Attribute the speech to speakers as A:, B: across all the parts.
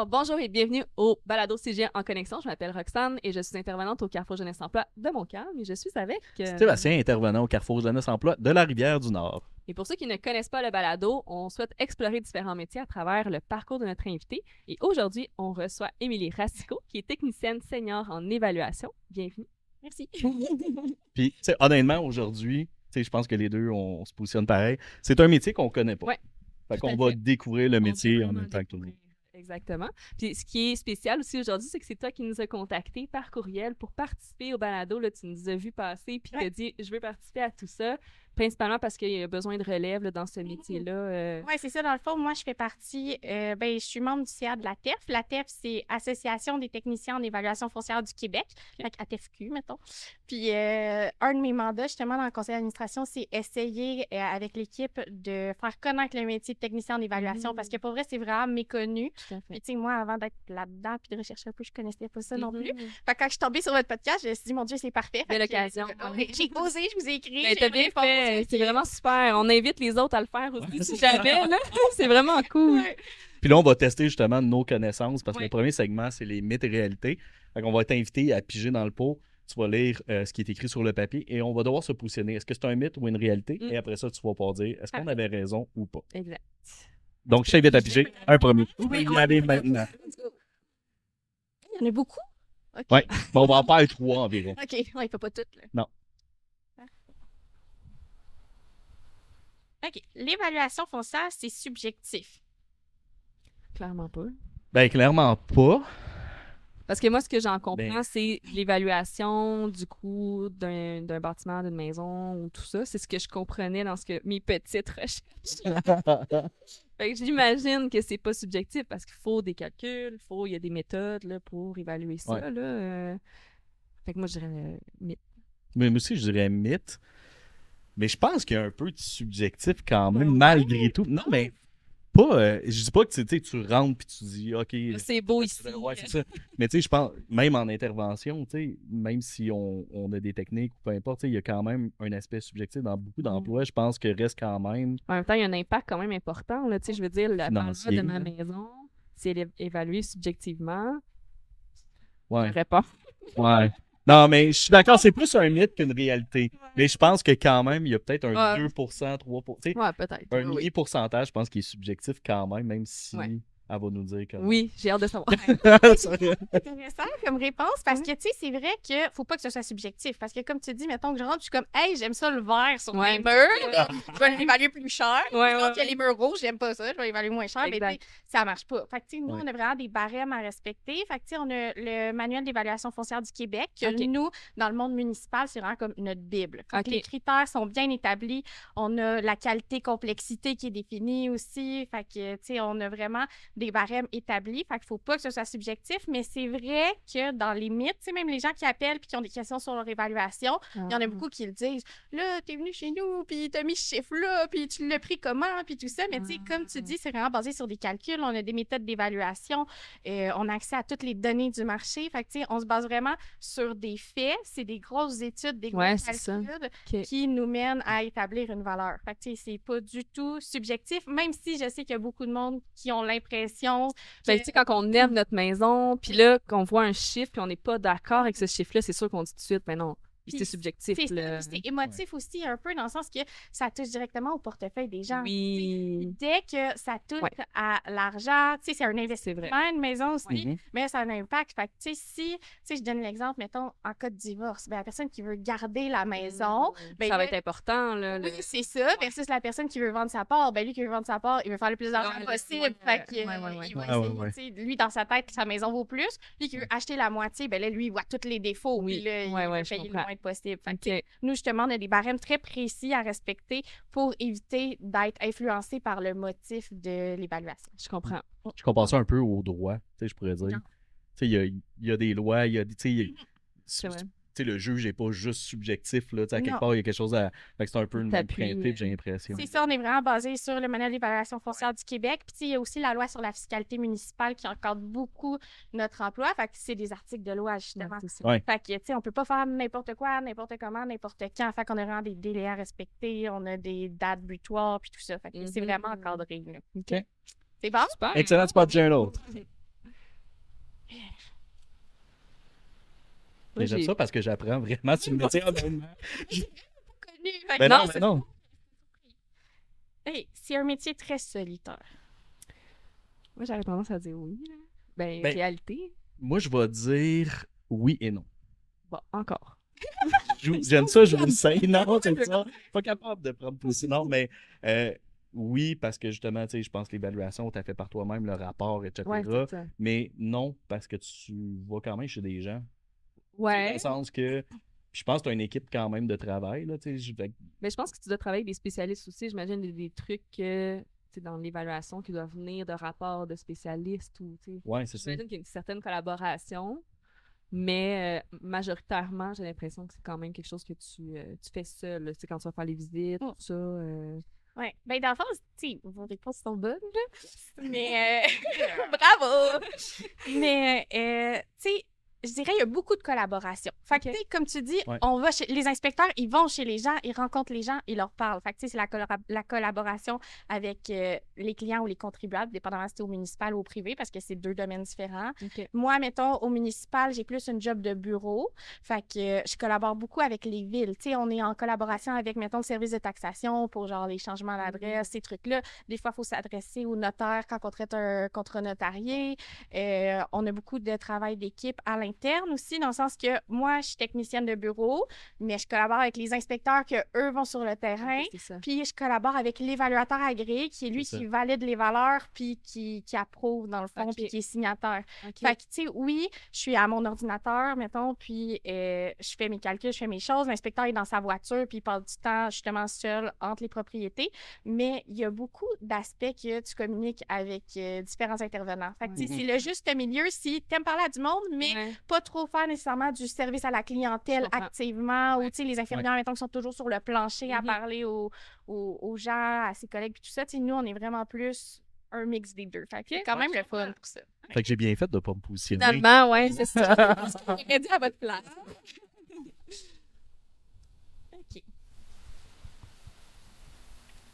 A: Alors, bonjour et bienvenue au Balado CG en connexion. Je m'appelle Roxane et je suis intervenante au Carrefour Jeunesse Emploi de Montcalm et je suis avec...
B: Sébastien, intervenant au Carrefour Jeunesse Emploi de la Rivière-du-Nord.
A: Et pour ceux qui ne connaissent pas le balado, on souhaite explorer différents métiers à travers le parcours de notre invité. Et aujourd'hui, on reçoit Émilie Racicot, qui est technicienne senior en évaluation. Bienvenue. Merci.
B: Puis, tu sais, honnêtement, aujourd'hui, tu sais, je pense que les deux, on se positionne pareil. C'est un métier qu'on connaît pas.
A: Ouais.
B: Fait
A: Tout à
B: qu'on va
A: fait.
B: découvrir le
A: On
B: métier
A: peut
B: en
A: vraiment
B: même temps que tout le monde.
A: découvrir. Exactement. Puis ce qui est spécial aussi aujourd'hui, c'est que c'est toi qui nous as contactés par courriel pour participer au balado. Là, tu nous as vu passer puis tu as dit « Je veux participer à tout ça », principalement parce qu'il y a besoin de relève là, dans ce métier-là.
C: Oui, c'est ça. Dans le fond, moi, je fais partie, je suis membre du CA de la TEF. La TEF, c'est Association des techniciens en évaluation foncière du Québec, donc ATEFQ, mettons. Puis, un de mes mandats, justement, dans le conseil d'administration, c'est essayer, avec l'équipe, de faire connaître le métier de technicien en évaluation, parce que pour vrai, c'est vraiment méconnu.
A: Tout à fait.
C: Puis, tu sais, moi, avant d'être là-dedans puis de rechercher un peu, je connaissais pas ça non plus.
A: Mhm.
C: Fait que quand je suis tombée sur votre podcast, je me suis dit, mon Dieu, c'est parfait.
A: Belle
C: Fait que,
A: occasion.
C: j'ai osé, je vous ai écrit.
A: Ben,
C: j'ai
A: t'as bien
C: répondu.
A: fait. C'est vraiment super. On invite les autres à le faire aussi si jamais. Là. C'est vraiment cool.
C: Ouais.
B: Puis là, on va tester justement nos connaissances parce que
C: Ouais.
B: le premier segment, c'est les mythes et réalités. Fait qu'on va t'inviter à piger dans le pot. Tu vas lire ce qui est écrit sur le papier et on va devoir se positionner. Est-ce que c'est un mythe ou une réalité? Et après ça, tu vas pouvoir dire est-ce qu'on avait raison ou pas.
A: Exact.
B: Donc, je t'invite à piger un premier.
C: Oui,
B: Y aller maintenant.
C: Il y en a beaucoup? OK.
B: Ouais. Bon, on va en faire 3 environ.
C: OK. Ouais, il ne faut pas toutes, là.
B: Non.
C: OK. L'évaluation foncière, c'est subjectif.
A: Clairement pas.
B: Ben, clairement pas.
A: Parce que moi, ce que j'en comprends,
B: Ben-
A: c'est l'évaluation du coût d'un bâtiment, d'une maison ou tout ça. C'est ce que je comprenais dans mes petites recherches. Fait que j'imagine que c'est pas subjectif parce qu'il faut des calculs, il y a des méthodes là, pour évaluer ça.
B: Ouais.
A: Là. Fait que moi, je dirais mythe.
B: Mais moi aussi, je dirais mythe. Mais je pense qu'il y a un peu de subjectif quand même,
C: Ouais.
B: malgré tout. Non, mais pas. Je dis pas que tu sais, tu rentres puis tu dis, OK.
A: C'est beau ici.
B: Ouais, c'est ça. Mais tu sais, je pense, même en intervention, tu sais, même si on a des techniques ou peu importe, tu sais, il y a quand même un aspect subjectif dans beaucoup d'emplois. Je pense que reste quand même.
A: En même temps, il y a un impact quand même important. Là. Tu sais, je veux dire, la valeur
B: Financier,
A: de ma
B: là.
A: maison, si elle est évaluée subjectivement,
B: Ouais.
A: j'aurais pas.
B: Ouais. Non, mais je suis d'accord, c'est plus un mythe qu'une réalité. Mais je pense que quand même, il y a peut-être un
A: Ouais.
B: 2%, 3%. Tu sais,
A: Ouais, peut-être.
B: un
A: Oui.
B: mini pourcentage, je pense qu'il est subjectif quand même si
A: Ouais.
B: elle va nous dire que non.
A: Oui, j'ai hâte de savoir.
C: Intéressant comme réponse parce que, tu sais, c'est vrai qu'il faut pas que ce soit subjectif. Parce que, comme tu dis, mettons que je rentre, je suis comme, hey, j'aime ça le vert sur
A: Ouais.
C: mes murs. Je vais l'évaluer plus cher.
A: Ouais,
C: Donc, il y a
A: ouais.
C: les murs rouges, j'aime pas ça. Je vais l'évaluer moins cher. Mais, tu sais,
A: Exact.
C: ça marche pas. Fait que, tu sais, nous,
B: Ouais.
C: on a vraiment des barèmes à respecter. Fait que, tu sais, on a le manuel d'évaluation foncière du Québec. Que
A: OK.
C: nous, dans le monde municipal, c'est vraiment comme notre Bible. Fait que
A: OK.
C: les critères sont bien établis. On a la qualité-complexité qui est définie aussi. Fait que, tu sais, on a vraiment des barèmes établis. Fait qu'il faut pas que ce soit subjectif, mais c'est vrai que dans les mythes, tu sais, même les gens qui appellent puis qui ont des questions sur leur évaluation, il y en a beaucoup qui le disent. Là, t'es venu chez nous, puis t'as mis ce chiffre-là, puis tu l'as pris comment, puis tout ça. Mais tu sais, comme tu dis, c'est vraiment basé sur des calculs. On a des méthodes d'évaluation. On a accès à toutes les données du marché. Fait que, tu sais, on se base vraiment sur des faits. C'est des grosses études, des gros
A: Ouais, c'est ça.
C: calculs
A: OK.
C: qui nous mènent à établir une valeur. Fait que, tu sais, c'est pas du tout subjectif, même si je sais qu'il y a beaucoup de monde qui ont l'impression
A: Ben, tu sais, quand on lève notre maison, puis là, qu'on voit un chiffre, puis on n'est pas d'accord avec ce chiffre-là, c'est sûr qu'on dit tout de suite, ben non,
C: Puis
A: c'est subjectif.
C: c'est ça,
A: là.
C: puis c'est émotif aussi un peu dans le sens que ça touche directement au portefeuille des gens.
A: Oui.
C: Dès que ça touche
A: Ouais.
C: à l'argent, tu sais, c'est un
A: C'est
C: investissement,
A: vrai.
C: une maison aussi,
B: Mhm.
C: mais ça a un impact. Fait que, tu sais, si, tu sais, je donne l'exemple, mettons, en cas de divorce, ben, la personne qui veut garder la maison, ben,
A: Ça va
C: là,
A: être important, là.
C: oui, c'est ça, versus la personne qui veut vendre sa part. Ben, lui qui veut vendre sa part, il veut faire le plus d'argent
A: Ouais,
C: possible.
A: ouais,
C: Fait que,
A: ouais,
C: il va
A: ouais.
C: essayer,
B: Ouais.
C: tu sais, lui, dans sa tête, sa maison vaut plus. Lui qui veut acheter la moitié, ben là, lui, il voit tous les défauts.
A: Oui.
C: Puis là, il
A: Ouais,
C: veut
A: ouais, je
C: payer le
A: comprends.
C: moins possible. Fait que,
A: OK.
C: tu sais, nous, justement, on a des barèmes très précis à respecter pour éviter d'être influencé par le motif de l'évaluation.
A: Je comprends.
B: Je compare ça un peu au droit, tu sais, je pourrais dire.
C: Non.
B: Tu sais, il y a des lois, il y a des. Tu sais,
A: C'est vrai.
B: tu sais, le juge n'est pas juste subjectif, là. Tu sais, à quelque
C: Non.
B: part, il y a quelque chose à. Fait que c'est un peu le même
A: T'appuies,
B: principe, j'ai l'impression.
C: C'est ça, on est vraiment basé sur le manuel d'évaluation foncière du Québec. Puis, tu sais, il y a aussi la loi sur la fiscalité municipale qui encadre beaucoup notre emploi. Fait que c'est des articles de loi, justement.
A: Ouais, c'est ça.
B: Ouais.
C: Fait que, tu sais, on peut pas faire n'importe quoi, n'importe comment, n'importe quand. Fait qu'on a vraiment des délais à respecter, on a des dates butoirs, puis tout ça. Fait que c'est
A: Mhm.
C: vraiment encadré, là.
A: OK.
C: C'est bon?
A: Super.
B: Excellent, c'est pas déjà un autre. Mais j'aime ça parce que j'apprends vraiment sur le métier en même temps.
C: Connu. Fait que
B: Ben non,
C: c'est-
B: mais non.
C: Hey, c'est un métier très solitaire.
A: Moi, j'aurais tendance à dire oui. Là. Ben,
B: Ben-
A: réalité.
B: Moi, je vais dire oui et non.
A: Bon, encore.
B: J'aime ça, je le sais. Non, c'est ça. Pas capable de prendre position. Non, mais oui, parce que justement, tu sais, je pense que l'évaluation, tu as fait par toi-même le rapport, etc.
A: Ouais, c'est ça.
B: Mais non, parce que tu vas quand même chez des gens. Dans
A: Ouais.
B: le sens que je pense que tu as une équipe quand même de travail. Là, tu sais,
A: Mais je pense que tu dois travailler avec des spécialistes aussi. J'imagine des trucs dans l'évaluation qui doivent venir de rapports de spécialistes. Ou,
B: ouais, c'est ça.
A: j'imagine qu'il y a une certaine collaboration, mais majoritairement, j'ai l'impression que c'est quand même quelque chose que tu fais seul. Là. Tu sais, quand tu vas faire les visites, tout ça.
C: Ouais. Ben, dans le fond, tu sais, vos réponses sont bonnes, là. Mais, bravo! Mais, tu sais, je dirais, il y a beaucoup de collaboration. Fait que,
A: Ok.
C: tu sais, comme tu dis,
B: Ouais.
C: on va chez les inspecteurs, ils vont chez les gens, ils rencontrent les gens, ils leur parlent. Fait que, tu sais, c'est la collaboration avec les clients ou les contribuables, dépendamment si c'est au municipal ou au privé, parce que c'est 2 domaines différents.
A: OK.
C: Moi, mettons, au municipal, j'ai plus une job de bureau. Fait que je collabore beaucoup avec les villes. Tu sais, on est en collaboration avec, mettons, le service de taxation pour, genre, les changements d'adresse, ces trucs-là. Des fois, il faut s'adresser au notaire quand on traite un contrat notarié. On a beaucoup de travail d'équipe à l'interne aussi, dans le sens que moi, je suis technicienne de bureau, mais je collabore avec les inspecteurs que eux vont sur le terrain.
A: Ok, c'est ça.
C: Puis je collabore avec l'évaluateur agréé, qui est lui
B: C'est
C: qui
B: ça.
C: valide les valeurs, puis qui approuve, dans le fond,
A: Ok.
C: puis qui est signataire.
A: OK.
C: Fait que, tu sais, oui, je suis à mon ordinateur, mettons, puis je fais mes calculs, je fais mes choses. L'inspecteur est dans sa voiture, puis il passe du temps, justement, seul entre les propriétés. Mais il y a beaucoup d'aspects que tu communiques avec différents intervenants. Fait que, tu sais,
B: Ouais.
C: c'est le juste milieu si tu aimes parler à du monde, mais
A: Ouais.
C: pas trop faire nécessairement du service à la clientèle
A: Je comprends.
C: activement, ou,
A: Ouais.
C: tu sais, les infirmières, mettons, qui sont toujours sur le plancher à
A: Mhm.
C: parler aux gens, à ses collègues, puis tout ça. Tu sais, nous, on est vraiment plus un mix des deux. Fait que c'est quand même le fun pour ça.
B: Fait que j'ai bien fait de ne pas me positionner.
A: Finalement, ouais, c'est ça.
C: J'aurais dit à votre place. OK.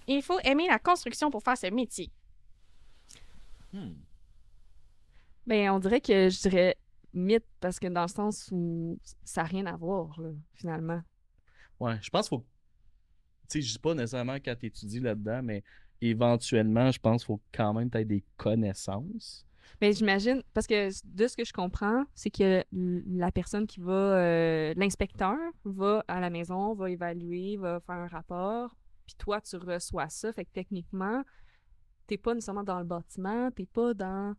C: Il faut aimer la construction pour faire ce métier.
A: Ben, on dirait que je dirais mythe parce que dans le sens où ça n'a rien à voir, là, finalement.
B: Ouais, je pense qu'il faut. Tu sais, je dis pas nécessairement quand tu étudies là-dedans, mais éventuellement, je pense qu'il faut quand même que tu aies des connaissances.
A: Mais j'imagine, parce que de ce que je comprends, c'est que la personne qui va, l'inspecteur va à la maison, va évaluer, va faire un rapport, puis toi, tu reçois ça. Fait que techniquement, t'es pas nécessairement dans le bâtiment, t'es pas dans.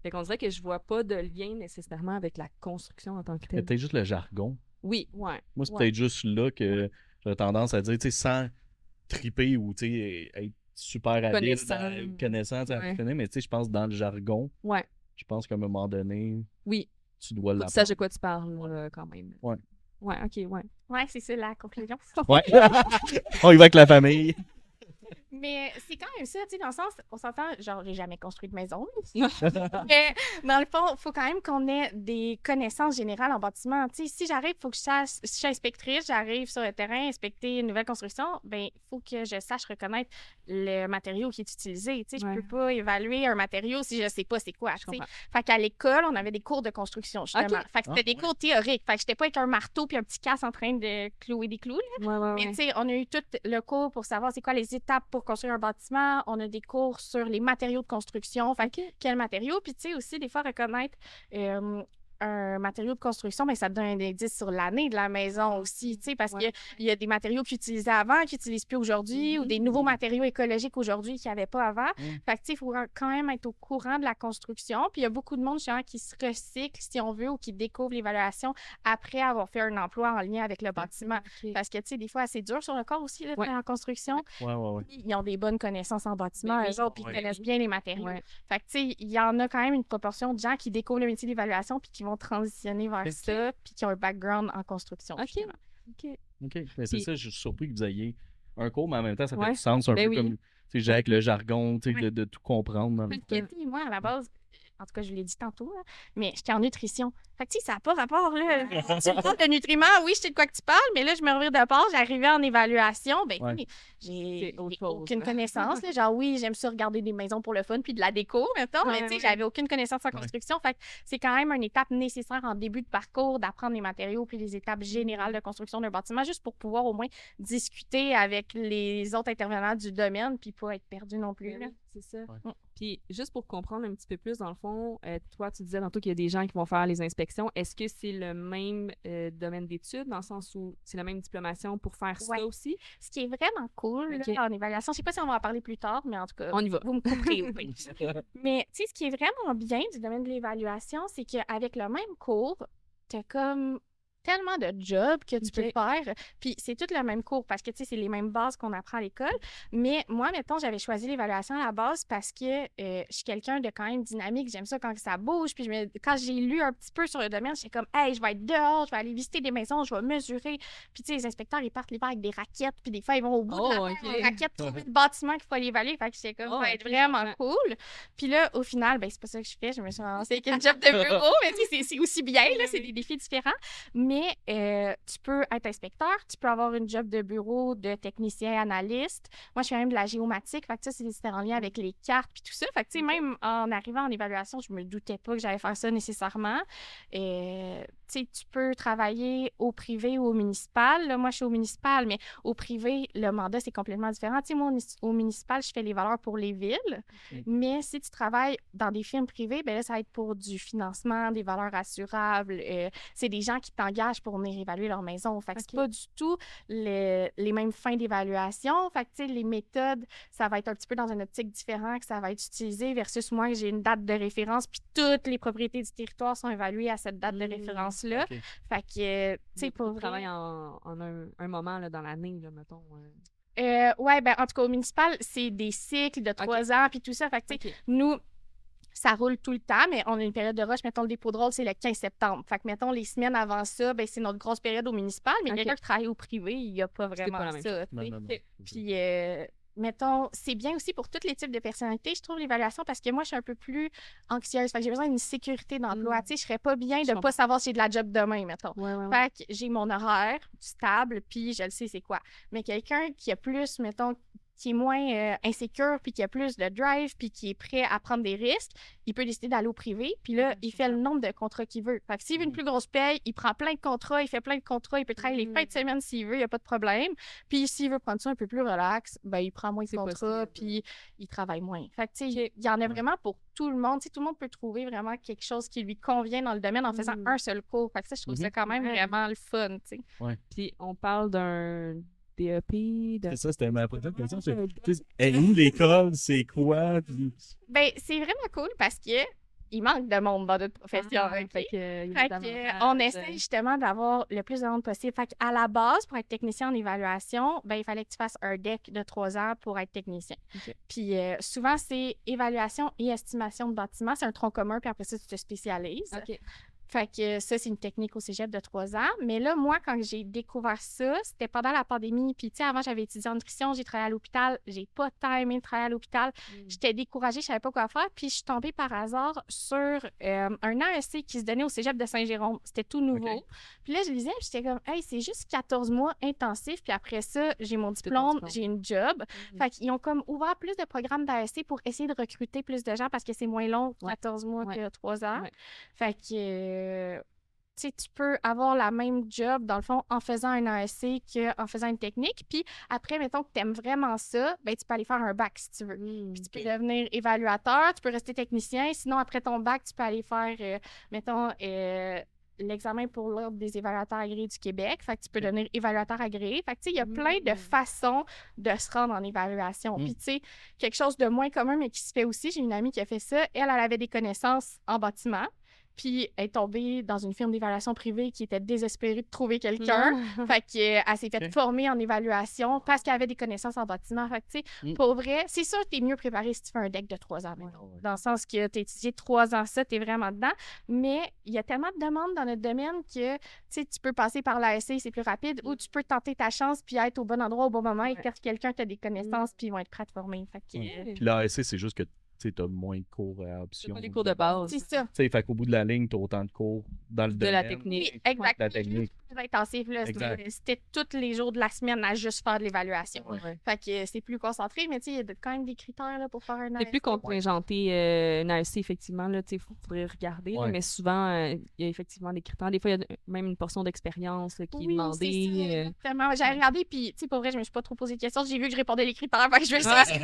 A: Fait qu'on dirait que je vois pas de lien nécessairement avec la construction en tant que
B: C'est
A: telle.
B: peut-être juste le jargon.
A: Oui, ouais.
B: Moi, c'est
A: Ouais.
B: peut-être juste là que j'aurais tendance à dire, tu sais, sans triper ou tu sais, être super habile, connaissant, tu sais,
A: Ouais.
B: appliquer, mais tu sais, je pense dans le jargon,
A: Ouais,
B: je pense qu'à un moment donné,
A: oui.
B: tu dois
A: Faut que tu
B: l'apprendre.
A: saches de quoi tu parles, quand même.
B: Ouais.
A: Ouais, OK, ouais.
C: Ouais, c'est ça la conclusion.
B: Ouais. On y va avec la famille.
C: Mais c'est quand même ça, tu sais, dans le sens, on s'entend, genre, j'ai jamais construit de maison. Mais dans le fond, il faut quand même qu'on ait des connaissances générales en bâtiment. Tu sais, si j'arrive, il faut que je sache, si je suis inspectrice, j'arrive sur le terrain, inspecter une nouvelle construction, ben il faut que je sache reconnaître le matériau qui est utilisé. Tu sais,
A: Ouais.
C: je peux pas évaluer un matériau si je sais pas c'est quoi,
A: Je
C: tu sais.
A: comprends.
C: Fait qu'à l'école, on avait des cours de construction, justement.
A: Ok.
C: Fait que c'était des cours théoriques. Fait que j'étais pas avec un marteau puis un petit casse en train de clouer des clous.
A: Ouais, ouais,
C: Mais
A: ouais.
C: tu sais, on a eu tout le cours pour savoir c'est quoi les étapes pour construire un bâtiment. On a des cours sur les matériaux de construction. Fait que quels matériaux. Puis tu sais aussi, des fois, reconnaître un matériau de construction, mais ça te donne un indice sur l'année de la maison aussi, tu sais, parce
A: Ouais.
C: qu'il y a des matériaux qu'ils utilisaient avant, qu'ils n'utilisent plus aujourd'hui, ou des nouveaux matériaux écologiques aujourd'hui qu'il n'y avait pas avant. Fait que, tu sais, il faut quand même être au courant de la construction. Puis il y a beaucoup de monde, justement, qui se recycle, si on veut, ou qui découvre l'évaluation après avoir fait un emploi en lien avec le bâtiment.
A: Ok.
C: Parce que, tu sais, des fois, c'est dur sur le corps aussi, là,
A: Ouais.
C: en construction.
B: Ouais.
C: Ils ont des bonnes connaissances en bâtiment,
A: Ben oui.
C: eux autres, puis ils
B: Ouais.
C: connaissent bien les matériaux.
A: Ouais.
C: Fait que, tu sais, il y en a quand même une proportion de gens qui découvrent le métier d'évaluation puis qui vont transitionner vers
B: Ok.
C: ça, puis qui ont un background en construction.
A: Ok.
C: justement.
A: OK.
B: OK. Mais c'est
A: Puis-
B: ça, je suis surpris que vous ayez un cours, mais en même temps, ça fait
A: Ouais.
B: du sens un
A: Ben
B: peu
A: oui.
B: comme, tu sais, j'ai avec le jargon, tu sais,
C: Ouais.
B: de tout comprendre dans le
C: Fait que, tu sais, moi, à la base, en tout cas, je l'ai dit tantôt, là, mais j'étais en nutrition. Fait que, tu sais, ça n'a pas rapport, là. Tu me parles de nutriments, oui, je sais de quoi que tu parles, mais là, je me revire de part, j'arrivais en évaluation, ben,
B: Ouais.
C: j'ai
A: C'est autre chose,
C: aucune
A: hein.
C: connaissance, là. Genre, oui, j'aime ça regarder des maisons pour le fun, puis de la déco, mettons, mais
A: Ouais,
C: tu sais,
A: ouais.
C: j'avais aucune connaissance en construction. Fait que c'est quand même une étape nécessaire en début de parcours d'apprendre les matériaux puis les étapes générales de construction d'un bâtiment, juste pour pouvoir au moins discuter avec les autres intervenants du domaine puis pas être perdu non plus, là.
A: C'est ça.
B: Ouais.
A: Puis, juste pour comprendre un petit peu plus, dans le fond, toi, tu disais tantôt qu'il y a des gens qui vont faire les inspections. Est-ce que c'est le même domaine d'études, dans le sens où c'est la même diplomation pour faire
C: Ouais.
A: ça aussi?
C: Ce qui est vraiment cool
A: Ok.
C: là, en évaluation, je sais pas si on va en parler plus tard, mais en tout cas,
A: On y va.
C: vous me couperez. Oui. Mais tu sais, ce qui est vraiment bien du domaine de l'évaluation, c'est qu'avec le même cours, tu as comme tellement de jobs que tu peux
A: Ok.
C: faire. Puis c'est tout le même cours parce que, tu sais, c'est les mêmes bases qu'on apprend à l'école. Mais moi, mettons, j'avais choisi l'évaluation à la base parce que je suis quelqu'un de quand même dynamique. J'aime ça quand ça bouge. Puis quand j'ai lu un petit peu sur le domaine, j'étais comme, hey, je vais être dehors, je vais aller visiter des maisons, je vais mesurer. Puis, tu sais, les inspecteurs, ils partent l'hiver avec des raquettes. Puis des fois, ils vont au bout de la
A: Oh,
C: terre
A: ok.
C: en raquette, trouver le bâtiment qu'il faut aller évaluer. Fait que j'étais comme,
A: Oh,
C: ça va être
A: ok,
C: vraiment
A: je
C: cool. Puis là, au final, ben c'est pas ça que je fais. Je me suis lancée avec une job de bureau. Mais tu sais, c'est aussi bien, là. C'est des défis différents. Mais tu peux être inspecteur, tu peux avoir une job de bureau de technicien analyste. Moi, je fais même de la géomatique, fait que ça, c'était en lien avec les cartes puis tout ça. Fait que, tu sais, même en arrivant en évaluation, je me doutais pas que j'allais faire ça nécessairement. Tu sais, tu peux travailler au privé ou au municipal. Là, moi, je suis au municipal, mais au privé, le mandat, c'est complètement différent. Tu sais, moi, au municipal, je fais les valeurs pour les villes.
B: Ok.
C: Mais si tu travailles dans des firmes privées, ben là, ça va être pour du financement, des valeurs assurables. C'est des gens qui t'engagent pour venir évaluer leur maison. Fait que c'est
A: Ok.
C: pas du tout les mêmes fins d'évaluation. Fait que, tu sais, les méthodes, ça va être un petit peu dans une optique différente que ça va être utilisé versus moi, que j'ai une date de référence, puis toutes les propriétés du territoire sont évaluées à cette date de référence-là.
B: Ok.
C: Fait que, tu sais, pour
A: Tu
C: vrai...
A: travailles en un moment là, dans l'année, là, mettons.
C: ouais, ben, en tout cas, au municipal, c'est des cycles de 3 ans, puis tout ça. Fait que, tu sais,
A: Ok.
C: nous, ça roule tout le temps, mais on a une période de rush. Mettons, le dépôt de rôle, c'est le 15 septembre. Fait que, mettons, les semaines avant ça, ben, c'est notre grosse période au municipal, mais
A: Ok.
C: quelqu'un qui travaille au privé, il n'y a pas vraiment
A: pas la même
C: ça. tu
B: Non,
C: sais.
B: non, non.
C: Puis, mettons, c'est bien aussi pour tous les types de personnalités, je trouve, l'évaluation, parce que moi, je suis un peu plus anxieuse. Fait que j'ai besoin d'une sécurité d'emploi. Tu sais, je serais pas bien de
A: Je
C: ne pas savoir si j'ai de la job demain, mettons.
A: Ouais, ouais, ouais.
C: Fait que j'ai mon horaire stable, puis je le sais c'est quoi. Mais quelqu'un qui a plus, mettons, qui est moins insécure, puis qui a plus de drive, puis qui est prêt à prendre des risques, il peut décider d'aller au privé, puis là, il fait le nombre de contrats qu'il veut. Fait que s'il veut une plus grosse paye, il prend plein de contrats, il fait plein de contrats, il peut travailler les fins de semaine s'il veut, il n'y a pas de problème. Puis s'il veut prendre ça un peu plus relax, ben il prend moins de
A: C'est
C: contrats,
A: possible.
C: puis il travaille moins. Fait que, tu sais,
A: Ok.
C: il y en a vraiment pour tout le monde. Tu sais, tout le monde peut trouver vraiment quelque chose qui lui convient dans le domaine en faisant un seul cours. Fait que ça, je trouve ça quand même
A: Ouais.
C: vraiment le fun, tu sais.
A: Puis on parle d'un DEP, de...
B: C'est ça, c'était ma prochaine question. Et où l'école, c'est quoi? Puis-
C: Ben, c'est vraiment cool parce que il manque de monde dans notre profession. OK?
A: Fait que,
C: Fait que, on essaie justement d'avoir le plus de monde possible. Fait à la base, pour être technicien en évaluation, ben, il fallait que tu fasses un DEC de 3 ans pour être technicien.
A: OK.
C: Puis souvent, c'est évaluation et estimation de bâtiment. C'est un tronc commun, puis après ça, tu te spécialises.
A: OK.
C: Fait que ça, c'est une technique au cégep de 3 ans. Mais là, moi, quand j'ai découvert ça, c'était pendant la pandémie. Puis, tu sais, avant, j'avais étudié en nutrition, j'ai travaillé à l'hôpital. J'ai pas tant aimé travailler à l'hôpital. J'étais découragée, je savais pas quoi faire. Puis, je suis tombée par hasard sur un AEC qui se donnait au cégep de Saint-Jérôme. C'était tout nouveau.
B: OK.
C: Puis là, je lisais, puis j'étais comme, hey, c'est juste 14 mois intensifs. Puis après ça, j'ai mon
A: ton
C: diplôme,
A: diplôme.
C: j'ai une job. Fait qu'ils ont comme ouvert plus de programmes d'AEC pour essayer de recruter plus de gens parce que c'est moins long,
A: Ouais.
C: 14 mois
A: Ouais.
C: que 3 ans.
A: Ouais.
C: Fait que, tu sais, tu peux avoir la même job, dans le fond, en faisant un AEC qu'en faisant une technique. Puis après, mettons que tu aimes vraiment ça, ben tu peux aller faire un bac si tu veux. Puis tu peux devenir évaluateur, tu peux rester technicien. Sinon, après ton bac, tu peux aller faire, mettons, l'examen pour l'Ordre des évaluateurs agréés du Québec. Fait que tu peux devenir évaluateur agréé. Fait que, tu sais, il y a plein de façons de se rendre en évaluation. Puis, tu sais, quelque chose de moins commun, mais qui se fait aussi, j'ai une amie qui a fait ça. Elle avait des connaissances en bâtiment. Puis, elle est tombée dans une firme d'évaluation privée qui était désespérée de trouver quelqu'un. Fait qu'elle s'est fait
B: Ok.
C: former en évaluation parce qu'elle avait des connaissances en bâtiment. Fait que, tu sais, pour vrai, c'est sûr que tu es mieux préparé si tu fais un deck de 3 ans, mettons.
B: Ouais.
C: Dans le sens que tu as étudié 3 ans ça, tu es vraiment dedans. Mais il y a tellement de demandes dans notre domaine que, tu sais, tu peux passer par l'ASC, c'est plus rapide, ou tu peux tenter ta chance puis être au bon endroit au bon moment et que quelqu'un t'a des connaissances puis ils vont être prêts à te former. Fait que,
B: Puis l'ASC, c'est juste que tu as moins de cours à
A: C'est
B: option.
A: pas les cours de base.
C: C'est ça.
B: Tu sais, fait qu'au bout de la ligne, tu as autant de cours dans le
A: De la
B: domaine.
A: technique.
C: Oui, exact.
B: La technique.
C: Plus intensif, là.
B: Exact.
C: C'était tous les jours de la semaine à juste faire de l'évaluation.
A: Ouais.
C: Fait que c'est plus concentré, mais tu sais, il y a quand même des critères là, pour faire un
A: C'est plus
C: ASC.
A: contingenté, une ASC, effectivement, là, tu sais, faudrait regarder, là,
B: Ouais.
A: mais souvent, il y a effectivement des critères. Des fois, il y a même une portion d'expérience là, qui est
C: Oui,
A: demandée.
C: c'est ça, exactement. J'ai regardé, puis, tu sais, pour vrai, je me suis pas trop posé de questions. J'ai vu que je répondais les critères, fait que je me suis inscrite.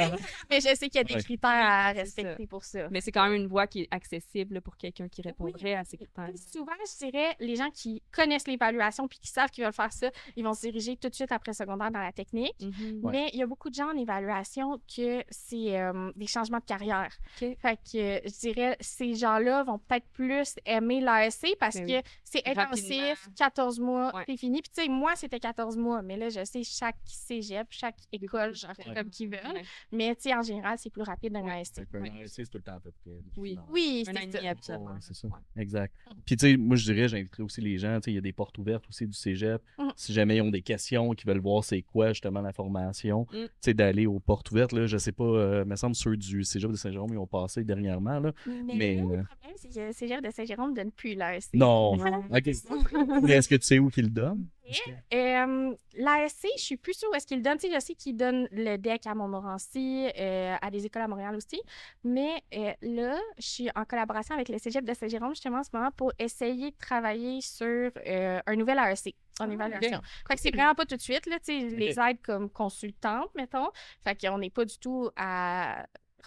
C: Mais je sais qu'il y a des
B: Ouais.
C: critères à
A: C'est ça.
C: respecter pour ça.
A: Mais c'est quand même une voie qui est accessible là, pour quelqu'un qui répondrait à ces critères.
C: Souvent, je dirais, les gens qui connaissent l'évaluation puis qui savent qu'ils veulent faire ça, ils vont se diriger tout de suite après secondaire dans la technique.
A: Mhm.
B: Ouais.
C: Mais il y a beaucoup de gens en évaluation que c'est des changements de carrière.
A: OK.
C: Fait que je dirais, ces gens-là vont peut-être plus aimer l'ASC parce
A: Ben
C: que
A: oui.
C: c'est
A: Rapidement.
C: intensif, 14 mois,
A: Ouais.
C: c'est fini. Puis tu sais, moi, c'était 14 mois, mais là, je sais, chaque cégep, chaque école, j'en fais
B: Ouais.
C: comme qu'ils veulent.
A: Ouais.
C: Mais tu sais, en général, c'est plus rapide d'un ASC.
B: Fait qu'un
A: Ouais.
B: ASC, c'est tout le temps à peu près.
A: Oui.
C: Oui,
A: Un an et
C: c'est
A: demi,
C: ça.
A: absolument.
B: Ouais, c'est ça.
A: Ouais.
B: Exact. Puis, tu sais, moi, je dirais, j'inviterais aussi les gens. Tu sais, il y a des portes ouvertes aussi du cégep.
C: Mhm.
B: Si jamais ils ont des questions, qu'ils veulent voir c'est quoi, justement, la formation,
A: Mm.
B: tu sais, d'aller aux portes ouvertes. Là, je sais pas, me semble ceux du cégep de Saint-Jérôme, ils ont passé dernièrement. Là.
C: Mais
B: Mais,
C: là, le problème, c'est que le cégep de Saint-Jérôme ne donne plus l'ASC.
B: Non.
A: Ouais.
B: OK. Mais est-ce que tu sais où qu'ils le donnent?
C: L'ASC, je suis plus sûre où est-ce qu'il donne. Tu sais, je sais qu'il donne le DEC à Montmorency, à des écoles à Montréal aussi. Mais là, je suis en collaboration avec le cégep de Saint-Jérôme justement en ce moment pour essayer de travailler sur un nouvel ASC en évaluation. Fait que c'est vraiment pas tout de suite, là, tu sais, je les aide comme consultante, mettons. Fait qu'on n'est pas du tout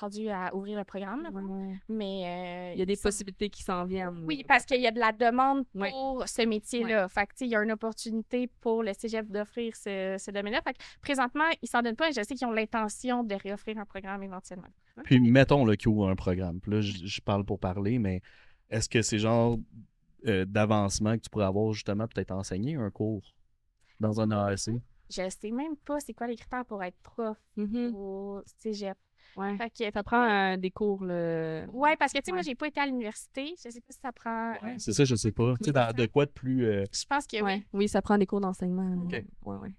C: rendu à ouvrir le programme, là,
A: Ouais.
C: mais
A: Il y a des
C: ça-
A: possibilités qui s'en viennent.
C: Oui, parce qu'il y a de la demande
A: Ouais.
C: pour ce métier-là. Fait que, tu sais, il y a une opportunité pour le cégep d'offrir ce domaine-là. Fait que, présentement, ils s'en donnent pas et je sais qu'ils ont l'intention de réoffrir un programme éventuellement.
B: Puis, mettons là, qu'ils ouvrent un programme. Puis là, je parle pour parler, mais est-ce que c'est genre d'avancement que tu pourrais avoir justement peut-être enseigner un cours dans un AAC?
C: Je sais même pas c'est quoi les critères pour être prof
A: Mhm.
C: au cégep.
A: Ouais.
C: Fait que,
A: Ça prend des cours. Là.
C: ouais, parce que, tu sais, moi,
A: Ouais.
C: j'ai pas été à l'université. Je sais pas si ça prend...
B: Ouais, c'est ça, je sais pas. Tu sais, de quoi de plus.
C: Je pense que oui.
A: Ouais. Oui, ça prend des cours d'enseignement.
B: OK.
A: Ouais, ouais.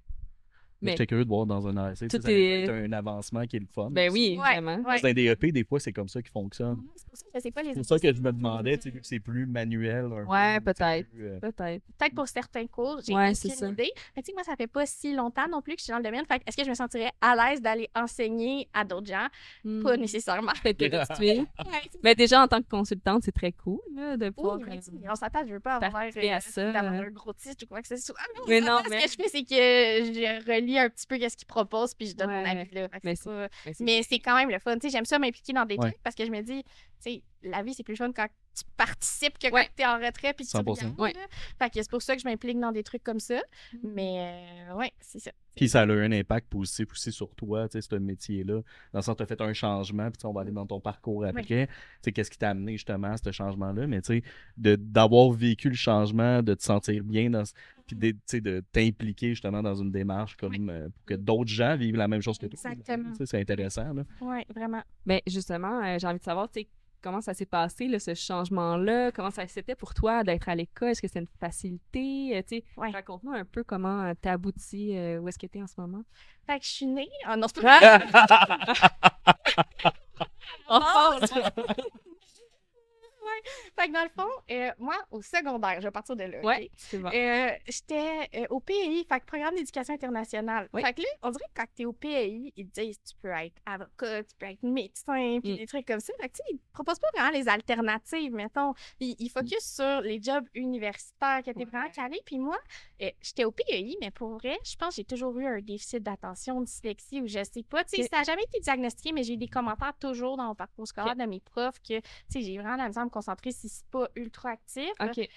B: Mais
A: Mais
B: j'étais curieux de voir dans un AAC.
A: tout
B: Ça
A: est-
B: c'est un avancement qui est le fun.
A: ben oui,
C: Ouais,
A: vraiment.
C: ouais.
B: Parce que dans les DEP, des fois, c'est comme ça qu'ils fonctionnent.
C: C'est pour ça que je sais pas les
B: C'est pour ça que je me demandais, tu sais, vu que c'est plus manuel.
A: Ouais,
B: peu,
A: peut-être.
B: plus,
A: Peut-être.
C: Peut-être pour certains cours, j'ai
A: Ouais,
C: aucune
A: c'est ça.
C: idée. Mais tu sais, moi, ça fait pas si longtemps non plus que je suis dans le domaine. Fait que est-ce que je me sentirais à l'aise d'aller enseigner à d'autres gens? Pas
A: Hmm.
C: nécessairement.
A: Peut-être que là, tu es.
C: Ouais,
A: Mais déjà, en tant que consultante, c'est très cool là, de pouvoir.
C: oui, mais tu sais, on s'entend, je veux pas avoir
A: participer à ça,
C: d'avoir
A: hein.
C: un gros titre ou quoi que ce soit.
A: Mais non,
C: Ce
A: mais-
C: que je fais, c'est que je relis un petit peu ce qu'ils proposent puis je donne mon
A: Ouais.
C: avis là. Fait que
A: Mais
C: c'est pas-
A: Mais c'est-
C: Mais c'est quand même le fun. Tu sais, j'aime ça m'impliquer dans des
B: Ouais.
C: trucs parce que je me dis, tu sais, la vie, c'est plus fun quand tu participes que quand
A: Ouais.
C: tu es en retrait puis que tu
B: 100%.
C: regardes.
A: Ouais.
C: là. Fait que c'est pour ça que je m'implique dans des trucs comme ça. Mais ouais, c'est ça.
B: Puis ça a eu un impact positif aussi sur toi, tu sais, ce métier-là. Dans le sens, tu as fait un changement, puis tu sais, on va aller dans ton parcours après. Tu sais, qu'est-ce qui t'a amené justement à ce changement-là? Mais tu sais, d'avoir vécu le changement, de te sentir bien, puis tu sais, de t'impliquer justement dans une démarche comme pour que d'autres gens vivent la même chose que toi.
C: Exactement.
B: Tu sais, c'est intéressant, là.
C: Ouais, vraiment.
A: Ben, justement, j'ai envie de savoir, tu sais, comment ça s'est passé, là, ce changement-là? Comment ça c'était pour toi d'être à l'école? Est-ce que c'est une facilité? Tu sais,
C: Ouais.
A: raconte-nous un peu comment t'as abouti, où est-ce que t'es en ce moment.
C: Fait que je suis née. Ah non, c'est pas
A: Oh,
C: Fait que dans le fond, moi, au secondaire, je vais partir de là. OK?
A: ouais, c'est bon.
C: J'étais au PAI, fait que Programme d'éducation internationale.
A: Oui.
C: Fait que là, on dirait que quand t'es au PAI, ils te disent tu peux être avocat, tu peux être médecin, puis des trucs comme ça. Fait que tu sais, ils proposent pas vraiment les alternatives, mettons. Ils focus sur les jobs universitaires que t'es vraiment calé. Puis moi, j'étais au PAI, mais pour vrai, je pense que j'ai toujours eu un déficit d'attention, dyslexie, ou je sais pas. Tu sais,
A: Ok.
C: ça n'a jamais été diagnostiqué, mais j'ai eu des commentaires toujours dans mon parcours scolaire
A: Ok.
C: de mes profs que, tu sais, j'ai vraiment la misère à me concentrer si c'est pas ultra actif.
A: OK.
C: Fait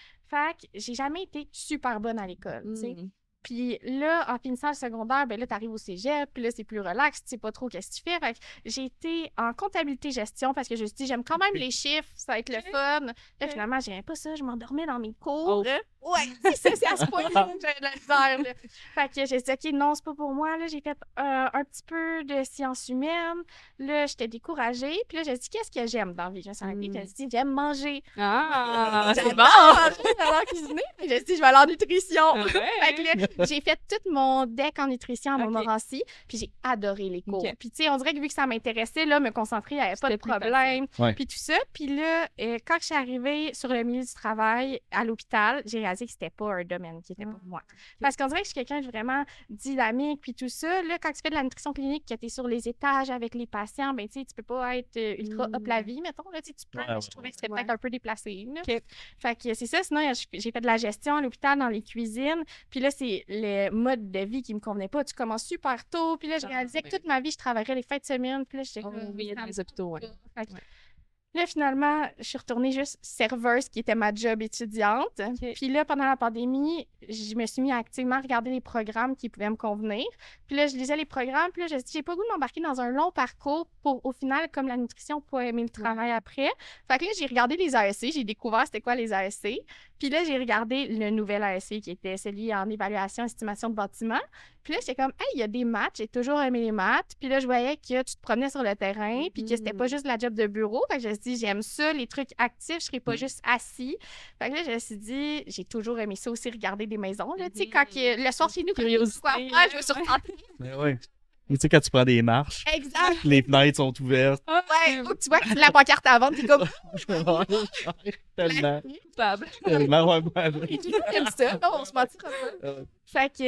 C: que j'ai jamais été super bonne à l'école, tu sais.
A: Mm.
C: Puis là, en finissant le secondaire, ben là, t'arrives au cégep, puis là, c'est plus relax, tu sais pas trop qu'est-ce que tu fais. Fait que j'ai été en comptabilité-gestion parce que je me suis dit, j'aime quand même les chiffres, ça va être le fun. Là, finalement, j'aimais pas ça, je m'endormais dans mes cours.
A: Oh.
C: Là. Ouais, c'est à ce point-là que j'avais de la misère, là. Fait que j'ai dit, OK, non, c'est pas pour moi. Là, j'ai fait un petit peu de sciences humaines. Là, j'étais découragée. Puis là, j'ai dit, qu'est-ce que j'aime dans la vie? Je me suis arrêtée, j'ai dit, j'aime manger.
A: Ah, c'est
C: J'adore
A: bon!
C: manger, j'adore cuisiner. Puis j'ai dit, je vais aller en nutrition.
A: Ouais.
C: Fait que là, J'ai fait tout mon deck en nutrition à Montmorency, puis j'ai adoré les cours.
A: Ok.
C: Puis, tu sais, on dirait que vu que ça m'intéressait, là, me concentrer, il n'y avait pas de
A: C'était plus
C: problème.
B: Ouais.
C: Puis tout ça. Puis là, quand je suis arrivée sur le milieu du travail à l'hôpital, j'ai réalisé que c'était pas un domaine qui était pour moi. Parce qu'on dirait que je suis quelqu'un de vraiment dynamique, puis tout ça. Là, quand tu fais de la nutrition clinique, que tu es sur les étages avec les patients, ben, tu sais, tu peux pas être ultra up la vie, mettons. Là, tu sais, tu peux, mais je trouvais que c'était peut-être un peu déplacé. Là.
A: Ok.
C: Fait que c'est ça. Sinon, j'ai fait de la gestion à l'hôpital, dans les cuisines. Puis là, c'est le mode de vie qui me convenait pas. Tu commences super tôt. Puis là, je réalisais que toute ma vie, je travaillerais les fins de semaine. Puis là, j'étais comme...
A: Oui, il y a dans les hôpitaux, ouais.
C: Fait que
A: Ouais.
C: là, finalement, je suis retournée juste serveuse, qui était ma job étudiante. Puis là, pendant la pandémie, je me suis mis à activement regarder les programmes qui pouvaient me convenir. Puis là, je lisais les programmes. Puis là, je me suis dit, j'ai pas le goût de m'embarquer dans un long parcours pour, au final, comme la nutrition, pas aimer le travail après. Fait que là, j'ai regardé les ASC. J'ai découvert c'était quoi les ASC. Puis là, j'ai regardé le nouvel ASC qui était celui en évaluation, estimation de bâtiment. Puis là, j'étais comme, hey, il y a des maths, j'ai toujours aimé les maths. Puis là, je voyais que tu te promenais sur le terrain, puis que c'était pas juste la job de bureau. Fait que je me suis dit, j'aime ça, les trucs actifs, je serais pas juste assis. Fait que là, je me suis dit, j'ai toujours aimé ça aussi, regarder des maisons. Là, tu sais, quand le soir chez nous, quand il y a quoi faire, je vais sur tenter.
B: Mais ouais. Tu sais, quand tu prends des marches,
C: Exact.
B: les fenêtres sont ouvertes.
C: Ouais, ou que tu vois que la pancarte à vendre, t'es comme,
B: Tellement.
A: Coupable.
B: Tellement, ouais,
C: j'ai toujours aimé ça. Non, on se mentira pas.
B: ouais.
C: Fait que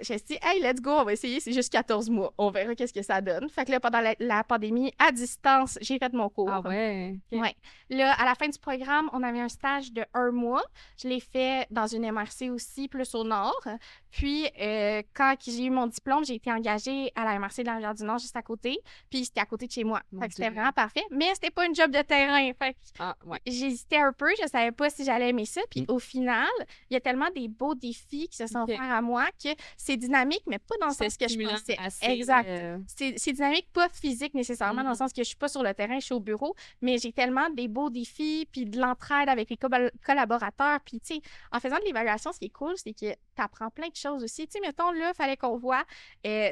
C: je me suis dit, hey, let's go, on va essayer, c'est juste 14 mois. On verra qu'est-ce que ça donne. Fait que là, pendant la pandémie, à distance, j'ai fait mon cours.
A: Ah ouais. Ok.
C: Ouais. Là, à la fin du programme, on avait un stage de 1 mois. Je l'ai fait dans une MRC aussi, plus au nord. Puis, quand j'ai eu mon diplôme, j'ai été engagée à la MRC de la Rivière-du-Nord, juste à côté. Puis, c'était à côté de chez moi.
A: Mon
C: Fait que c'était
A: Dieu.
C: vraiment parfait. Mais c'était pas une job de terrain. Fait que
A: Ah ouais.
C: j'hésitais un peu. Je savais pas si j'allais aimer ça. Puis, au final, il y a tellement des beaux défis qui se sont
A: Ok.
C: offerts à moi que c'est dynamique, mais pas dans le
A: C'est
C: sens que je
A: stimulant,
C: pensais.
A: assez,
C: Exact.
A: euh,
C: C'est dynamique, pas physique nécessairement, dans le
A: Mhm.
C: sens que je suis pas sur le terrain, je suis au bureau, mais j'ai tellement des beaux défis, puis de l'entraide avec les collaborateurs. Puis, tu sais, en faisant de l'évaluation, ce qui est cool, c'est que tu apprends plein de choses aussi. Tu sais, mettons, là, il fallait qu'on voit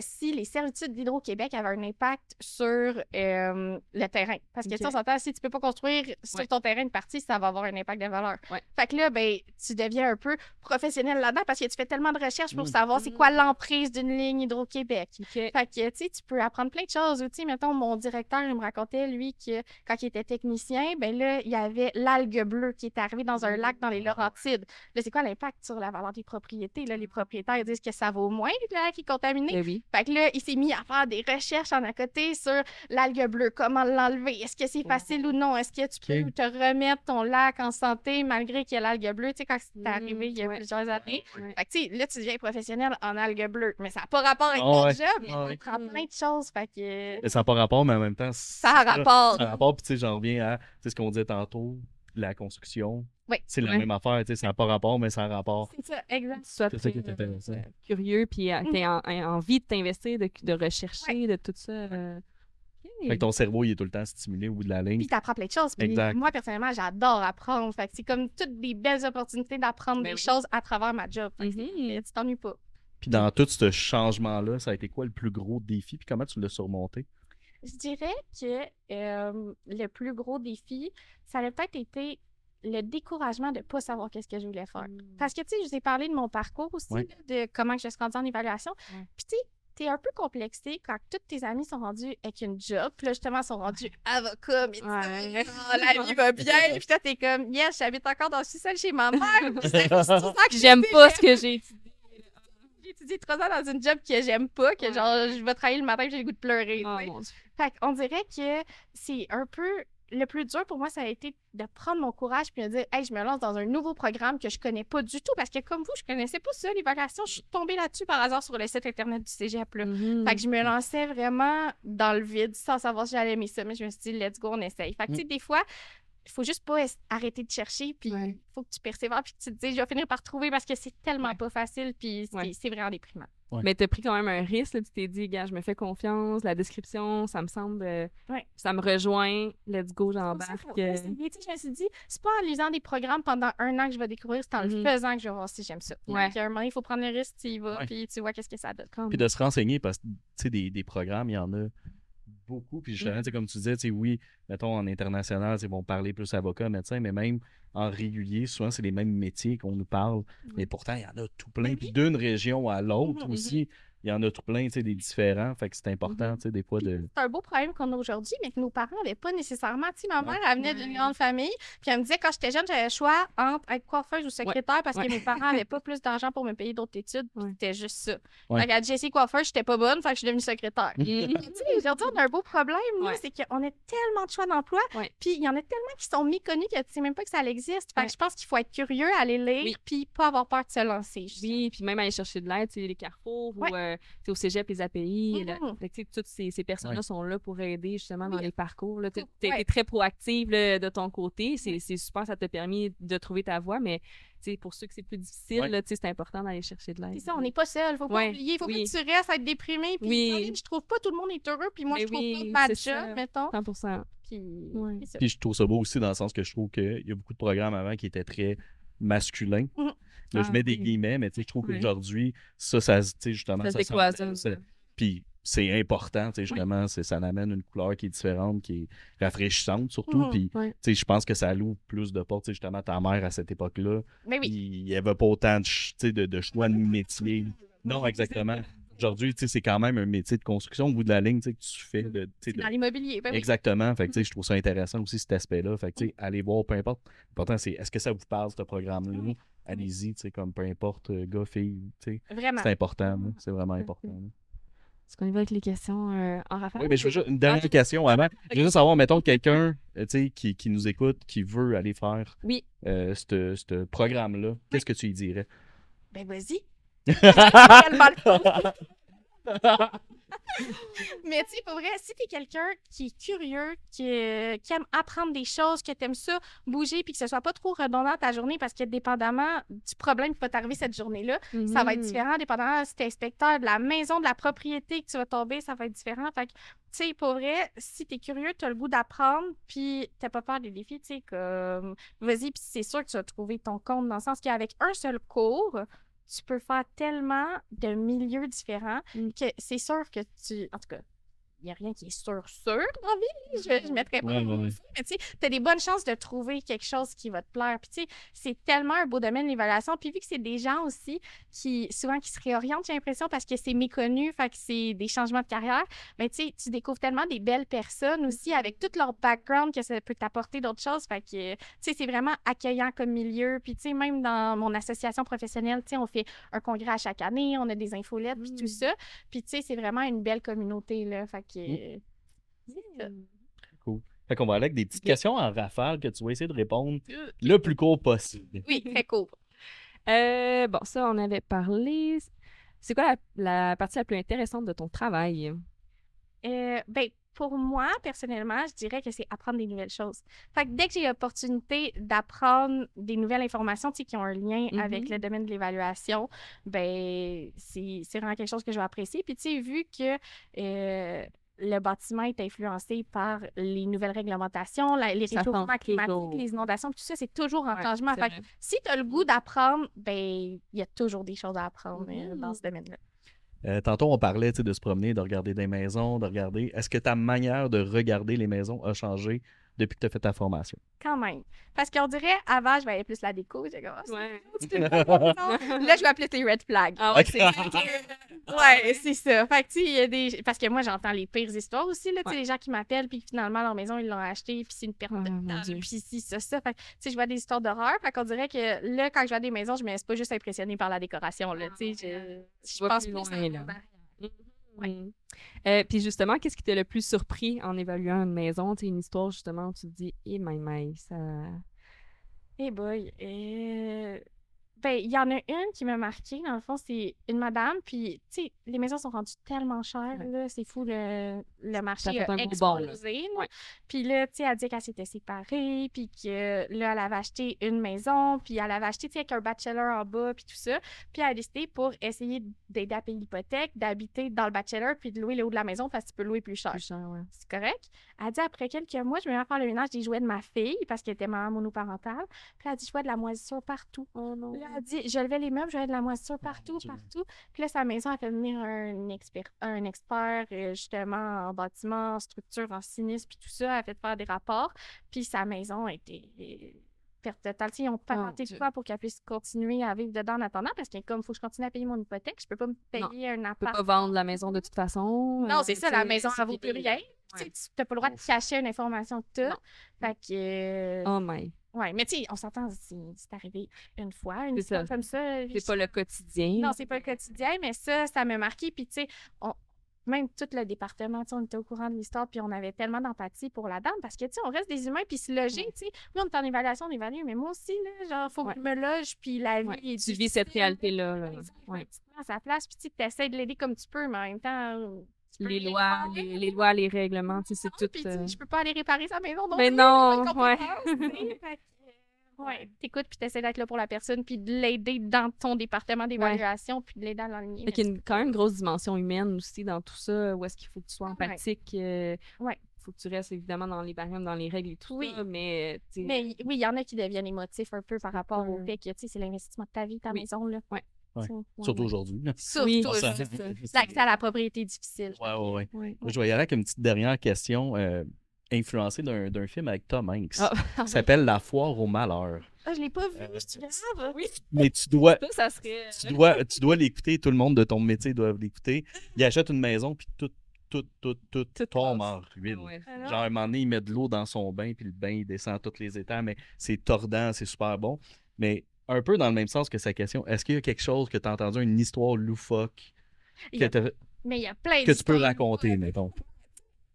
C: si les servitudes d'Hydro-Québec avaient un impact sur le terrain. Parce que, tu sais, on s'entend, si tu peux pas construire sur
A: Ouais.
C: ton terrain une partie, ça va avoir un impact de valeur.
A: Ouais.
C: Fait que là, ben, tu deviens un peu professionnel là-dedans parce que tu fais tellement de recherches pour
B: Mm.
C: savoir c'est quoi l'emprise d'une ligne Hydro-Québec.
A: Ok.
C: Fait que, tu sais, tu peux apprendre plein de choses. Tu sais, mettons, mon directeur, il me racontait, lui, que quand il était technicien, ben là, il y avait l'algue bleue qui est arrivée dans un lac dans les Laurentides. Là, c'est quoi l'impact sur la valeur des propriétés? Là, les propriétaires, ils disent que ça vaut moins, le lac qui est contaminé.
A: Eh oui.
C: Fait que là, il s'est mis à faire des recherches en à côté sur l'algue bleue, comment l'enlever, est-ce que c'est facile ou non, est-ce que tu peux te remettre ton lac en santé malgré qu'il y a l'algue bleue, tu sais, quand c'est arrivé il y a
A: Ouais.
C: plusieurs années.
A: Ouais.
C: Fait que, tu sais, là, tu deviens professionnel en algues bleues, mais ça n'a pas rapport avec
B: Ah
C: ton
B: ouais.
C: job, mais
B: Ah
C: on
B: ouais.
C: apprend plein de choses, fait que...
B: Mais ça n'a pas rapport, mais en même temps,
C: Ça a rapport.
B: Ça a rapport, puis tu sais, j'en reviens à tu sais, ce qu'on disait tantôt, la construction.
C: Oui.
B: C'est la
A: Ouais.
B: même affaire, tu sais, ça n'a pas rapport, mais ça a rapport.
C: C'est ça, exact.
A: Sois
B: C'est ça qui est
A: très,
B: intéressant.
A: curieux, puis t'as envie de t'investir, de rechercher, de tout ça. Ok.
B: Fait que ton cerveau, il est tout le temps stimulé au bout de la ligne.
C: Puis t'apprends plein de choses. Puis
B: Exact.
C: moi, personnellement, j'adore apprendre. Fait que c'est comme toutes des belles opportunités d'apprendre
A: Ben
C: des
A: oui.
C: choses à travers ma job. Fait que
A: Mhm.
C: tu t'ennuies pas.
B: Puis dans tout ce changement-là, ça a été quoi le plus gros défi, puis comment tu l'as surmonté?
C: Je dirais que le plus gros défi, ça a peut-être été le découragement de ne pas savoir qu'est-ce que je voulais faire. Parce que, tu sais, je vous ai parlé de mon parcours aussi,
B: Ouais.
C: là, de comment je suis rendue en évaluation.
A: Ouais.
C: Puis, tu sais, t'es un peu complexé quand tous tes amis sont rendus avec une job. Puis là, justement, sont rendus avocats, médecins.
A: Ouais.
C: Ah, la vie va bien. Puis toi, t'es comme, yes, j'habite encore dans le sous-sol chez ma mère. Puis c'est pour ça que
A: J'aime pas ce que j'ai étudié.
C: j'ai étudié 3 ans dans une job que j'aime pas, que
A: Ouais.
C: genre, je vais travailler le matin et j'ai le goût de pleurer.
A: Oh
C: tu sais.
A: mon Dieu.
C: Fait qu'on dirait que c'est un peu... Le plus dur pour moi, ça a été de prendre mon courage puis de dire, hey, je me lance dans un nouveau programme que je connais pas du tout parce que comme vous, je connaissais pas ça, l'évaluation. Je suis tombée là-dessus par hasard sur le site internet du Cégep. Là.
A: Mhm.
C: Fait que je me lançais vraiment dans le vide sans savoir si j'allais aimer ça. Mais je me suis dit, let's go, on essaye. Fait que, tu sais, des fois, il faut juste pas arrêter de chercher puis il
A: Ouais.
C: faut que tu persévères puis que tu te dis, je vais finir par trouver parce que c'est tellement
A: Ouais.
C: pas facile puis
A: Ouais.
C: c'est vraiment déprimant.
B: Ouais.
A: Mais t'as pris quand même un risque, là, tu t'es dit, gars, je me fais confiance, la description, ça me semble,
C: Ouais.
A: ça me rejoint, let's go,
C: C'est
A: j'embarque.
C: pour ça qu'il faut essayer. Tu sais, je me suis dit, c'est pas en lisant des programmes pendant 1 an que je vais découvrir, c'est en le
A: Mhm.
C: faisant que je vais voir si j'aime ça.
A: Ouais.
C: Donc, à un moment, il faut prendre le risque, tu y vas,
B: Ouais.
C: puis tu vois qu'est-ce que ça donne.
B: Puis de se renseigner, parce que, tu sais, des programmes, il y en a beaucoup. Puis justement, comme tu disais, oui, mettons en international, ils vont parler plus avocat, médecin, mais même en régulier, souvent, c'est les mêmes métiers qu'on nous parle. Mais pourtant, il y en a tout plein. Puis d'une région à l'autre aussi, il y en a tout plein, des différents. Fait que c'est important, des fois, de...
C: C'est un beau problème qu'on a aujourd'hui, mais que nos parents n'avaient pas nécessairement. Tu sais, ma mère, elle venait d'une grande famille, puis elle me disait, quand j'étais jeune, j'avais le choix entre être coiffeuse ou secrétaire parce que mes parents n'avaient pas plus d'argent pour me payer d'autres études, puis c'était juste ça. Fait qu'elle a dit, j'ai essayé coiffeuse, j'étais pas bonne, fait que je suis devenue secrétaire. Tu sais, aujourd'hui, on a un beau problème, là, c'est qu'on a tellement de choix d'emploi, puis il y en a tellement qui sont méconnus que tu sais même pas que ça existe. Fait que je pense qu'il faut être curieux, aller lire, puis pas avoir peur de se lancer.
A: Oui, puis même aller chercher de l'aide, les carrefours ou au cégep, les API. Toutes ces personnes-là sont là pour aider justement dans les parcours. Tu as été très proactive de ton côté. C'est super, ça t'a permis de trouver ta voie, mais pour ceux que c'est plus difficile, c'est important d'aller chercher de l'aide.
C: C'est ça, on n'est pas seul. Faut pas oublier. Faut pas que tu restes à être déprimé. Puis je trouve pas tout le monde est heureux. Puis moi, je trouve pas de job, mettons.
A: 100%.
B: Puis je trouve ça beau aussi dans le sens que je trouve qu'il y a beaucoup de programmes avant qui étaient très masculins. Là, je mets des guillemets, mais je trouve qu'aujourd'hui, ça justement, ça
A: décloisonne.
B: Puis c'est important, justement, ça amène une couleur qui est différente, qui est rafraîchissante surtout. Puis je pense que ça ouvre plus de portes. Justement, ta mère à cette époque-là, il n'y avait pas autant de choix de métier. Non, exactement. Aujourd'hui, c'est quand même un métier de construction au bout de la ligne que tu fais.
C: Dans l'immobilier.
B: Exactement. Fait que je trouve ça intéressant aussi cet aspect-là. Fait que allez voir, peu importe. L'important, c'est est-ce que ça vous parle, ce programme-là? Allez-y, comme peu importe, gars, fille.
C: Vraiment.
B: C'est important. C'est vraiment important.
A: Est-ce qu'on y va avec les questions en rafale?
B: Oui, mais je veux juste une dernière question avant. Je veux juste savoir, mettons, quelqu'un qui nous écoute, qui veut aller faire ce programme-là, qu'est-ce que tu lui dirais?
C: Ben, vas-y. Mais tu sais, pour vrai, si t'es quelqu'un qui est curieux, qui aime apprendre des choses, que t'aimes ça, bouger, puis que ce soit pas trop redondant ta journée, parce que dépendamment du problème qui va t'arriver cette journée-là, ça va être différent, dépendamment si t'es inspecteur de la maison, de la propriété que tu vas tomber, ça va être différent. Fait que, tu sais, pour vrai, si t'es curieux, t'as le goût d'apprendre, puis t'as pas peur des défis, tu sais, comme, vas-y, puis c'est sûr que tu vas trouver ton compte, dans le sens qu'avec un seul cours, tu peux faire tellement de milieux différents que c'est sûr que tu... En tout cas, il n'y a rien qui est sûr dans la vie. Je mettrais pas. Mais tu sais, tu as des bonnes chances de trouver quelque chose qui va te plaire. Puis tu sais, c'est tellement un beau domaine, l'évaluation. Puis vu que c'est des gens aussi qui se réorientent, j'ai l'impression, parce que c'est méconnu, fait que c'est des changements de carrière, mais tu sais, tu découvres tellement des belles personnes aussi avec tout leur background que ça peut t'apporter d'autres choses. Fait que, tu sais, c'est vraiment accueillant comme milieu. Puis tu sais, même dans mon association professionnelle, tu sais, on fait un congrès à chaque année, on a des infolettes, puis tout ça. Puis tu sais, c'est vraiment une belle communauté, là. Fait que...
B: Cool. Fait qu'on va aller avec des petites questions en rafale que tu vas essayer de répondre le plus court possible.
C: Oui, très court.
A: Bon, ça, on avait parlé. C'est quoi la partie la plus intéressante de ton travail?
C: Ben, pour moi, personnellement, je dirais que c'est apprendre des nouvelles choses. Fait que dès que j'ai l'opportunité d'apprendre des nouvelles informations, tu sais, qui ont un lien avec le domaine de l'évaluation, ben, c'est vraiment quelque chose que je vais apprécier. Puis, tu sais, vu que le bâtiment est influencé par les nouvelles réglementations, les réchauffements climatiques, les inondations, tout ça, c'est toujours en changement. Fait que si tu as le goût d'apprendre, ben, il y a toujours des choses à apprendre dans ce domaine-là.
B: Tantôt, on parlait de se promener, de regarder des maisons, de regarder. Est-ce que ta manière de regarder les maisons a changé depuis que tu as fait ta formation?
C: Quand même. Parce qu'on dirait, avant, je voyais plus la déco. J'ai comme,
A: Ouais.
C: Là, je vais appeler les red flags.
A: Ah ouais,
C: Ouais, c'est ça. Fait que, tu sais, il y a des... Parce que moi, j'entends les pires histoires aussi, là. Tu sais, les gens qui m'appellent, puis finalement, leur maison, ils l'ont acheté, puis c'est une perte de temps, puis si, ça. Fait que, tu sais, je vois des histoires d'horreur. Fait qu'on dirait que là, quand je vois des maisons, je me laisse pas juste impressionnée par la décoration, là. Tu sais, je pense plus loin, là.
A: Puis justement, qu'est-ce qui t'a le plus surpris en évaluant une maison? Tu sais, une histoire, justement, où tu te dis, ça...
C: Eh boy, ben, il y en a une qui m'a marquée, dans le fond, c'est une madame, puis, tu sais, les maisons sont rendues tellement chères, là, c'est fou, le marché a explosé, puis là, tu sais, elle dit qu'elle s'était séparée, puis que là, elle avait acheté une maison, puis elle avait acheté, tu sais, avec un bachelor en bas, puis tout ça, puis elle a décidé pour essayer d'aider à payer l'hypothèque, d'habiter dans le bachelor, puis de louer le haut de la maison, parce que tu peux louer plus cher. C'est correct. Elle a dit, après quelques mois, je me mets à faire le ménage des jouets de ma fille, parce qu'elle était maman monoparentale, puis elle a dit, je vois de la moisissure partout. Oh non. Là, elle dit, je levais les meubles, j'avais de la moisissure partout,
B: Dieu.
C: partout. Puis là, sa maison a fait venir un expert justement en bâtiment, en structure, en sinistre, puis tout ça. Elle a fait faire des rapports. Puis sa maison a été perte totale. Ils ont patenté de quoi pour qu'elle puisse continuer à vivre dedans en attendant, parce que comme il faut que je continue à payer mon hypothèque, je peux pas me payer un
A: Tu peux
C: appart.
A: pas vendre la maison de toute façon.
C: Non, c'est ça, la
A: tu sais,
C: maison,
A: c'est
C: elle vaut plus rien.
A: Ouais.
C: Tu n'as pas le droit de cacher une information que tu as.
A: Non.
C: Fait que.
A: Oh my.
C: Ouais, mais tu sais, on s'entend, c'est arrivé une fois, une
A: C'est
C: histoire
A: ça.
C: comme ça.
A: C'est pas le quotidien.
C: Non, c'est pas le quotidien, mais ça m'a marqué. Puis, tu sais, même tout le département, tu sais, on était au courant de l'histoire, puis on avait tellement d'empathie pour la dame, parce que, tu sais, on reste des humains, puis se loger, tu sais. Oui, on est en évaluation, on évalue, mais moi aussi, là, genre, faut que je me loge, puis la vie
A: Ouais.
C: est
A: Tu vis cette
C: difficile,
A: réalité-là. là.
C: exact.
A: Ouais.
C: Fait que tu te mets à sa place, puis tu essaies de l'aider comme tu peux, mais en même temps, tu peux
A: Les
C: rien
A: lois,
C: faire.
A: les lois, les règlements, tu sais, c'est
C: Non,
A: tout.
C: puis, tu sais, je peux pas aller réparer sa maison non
A: Mais
C: plus,
A: non,
C: avec
A: ouais.
C: compétence, tu sais. Fait que, ouais, t'écoutes, puis t'essaies d'être là pour la personne, puis de l'aider dans ton département d'évaluation, puis de l'aider à l'enligner.
A: Fait qu'il y a quand même une grosse dimension humaine aussi dans tout ça, où est-ce qu'il faut que tu sois empathique.
C: Ouais.
A: Faut que tu restes évidemment dans les barèmes, dans les règles et tout
C: Oui.
A: ça, mais tu sais,
C: Mais oui, il y en a qui deviennent émotifs un peu par rapport au
A: Ouais.
C: fait que, tu sais, c'est l'investissement de ta vie, ta
A: Oui.
C: maison, là.
A: Ouais.
B: Ouais.
C: Tu sais,
B: Surtout aujourd'hui. là.
C: Surtout,
A: Oui,
B: Ah, ça-
C: l'accès à la propriété est difficile.
B: Ouais, ouais, ouais.
A: ouais.
B: Je vais y aller avec une petite dernière question influencée d'un film avec Tom Hanks.
A: Ah,
B: Ça s'appelle La foire au malheur.
C: Ah, je l'ai pas vu, c'est grave.
A: oui,
B: Mais tu dois,
A: ça serait.
B: tu dois l'écouter, tout le monde de ton métier doit l'écouter. Il achète une maison, puis tout
A: Tout
B: tombe
A: passe.
B: en ruine.
A: Ouais.
C: Alors?
B: Genre, à un moment donné, il met de l'eau dans son bain, puis le bain, il descend à tous les étages, mais c'est tordant, c'est super bon. Mais un peu dans le même sens que sa question, est-ce qu'il y a quelque chose que tu as entendu, une histoire loufoque
C: Il y
B: que,
C: a- Mais il y a plein
B: que tu peux
C: d'histoires.
B: raconter, mettons?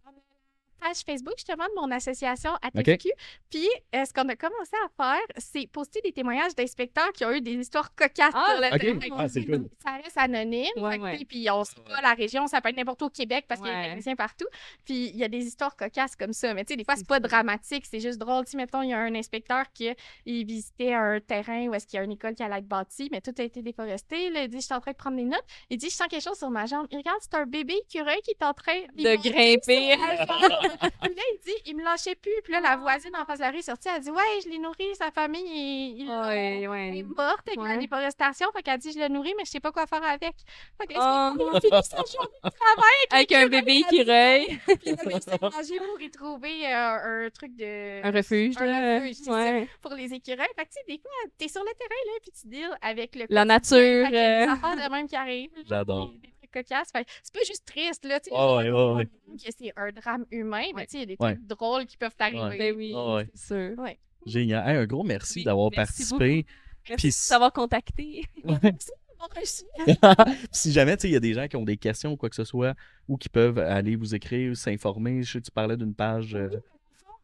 C: On a la page Facebook, justement, de mon association ATFQ. Puis, ce qu'on a commencé à faire, c'est poster des témoignages d'inspecteurs qui ont eu des histoires cocasses
A: Ah,
C: sur le
B: ok.
C: terrain.
B: Ah, c'est cool.
C: Ça reste anonyme.
A: Ouais,
C: fait que,
A: ouais.
C: Puis, on sait pas la région, ça peut être n'importe où au Québec parce qu'il y a
A: Ouais.
C: des techniciens partout. Puis, il y a des histoires cocasses comme ça. Mais tu sais, des fois, c'est pas dramatique, c'est juste drôle. Tu sais, mettons, il y a un inspecteur qui il visitait un terrain où est-ce qu'il y a une école qui allait être bâtie, mais tout a été déforesté. Là, il dit, je suis en train de prendre des notes. Il dit, je sens quelque chose sur ma jambe. Il regarde, c'est un bébé écureuil qui est en train
A: De grimper.
C: Puis là, il dit, il me lâchait plus. Puis là, la voisine en face de la rue est sortie. Elle dit, ouais, je l'ai nourri, sa famille
A: Ouais,
C: est
A: ouais.
C: morte avec la
A: Ouais.
C: déforestation. Fait qu'elle dit, je l'ai nourri, mais je sais pas quoi faire avec. Fait que
A: Oh,
C: il a fini sa journée de travail
A: avec un bébé écureuil.
C: puis il a s'est mangé pour y trouver un truc de...
A: Un refuge,
C: Un
A: là.
C: refuge, c'est
A: Ouais.
C: pour les écureuils. Fait que, tu sais, des fois, t'es sur le terrain, là, puis tu deals avec le
A: La
C: quotidien.
A: nature.
C: Fait qu'il y a des affaires de même qui arrivent. là,
B: J'adore.
C: Des trucs cocasses. Fait que c'est pas juste triste, là, tu sais.
B: Ah ouais, ouais, ouais.
C: Que c'est un drame humain, mais
A: Ouais.
C: tu sais, il y a des
B: Ouais.
C: trucs drôles qui peuvent t'arriver.
A: Ben oui,
B: Ah ouais.
A: c'est sûr.
C: Ouais.
B: Génial. Hey, un gros merci
A: Oui,
B: d'avoir
A: merci
B: participé.
A: Merci
B: Puis
A: de t'avoir contacté.
C: Bon, reçu.
B: si jamais il y a des gens qui ont des questions ou quoi que ce soit, ou qui peuvent aller vous écrire, s'informer, je sais que tu parlais d'une page.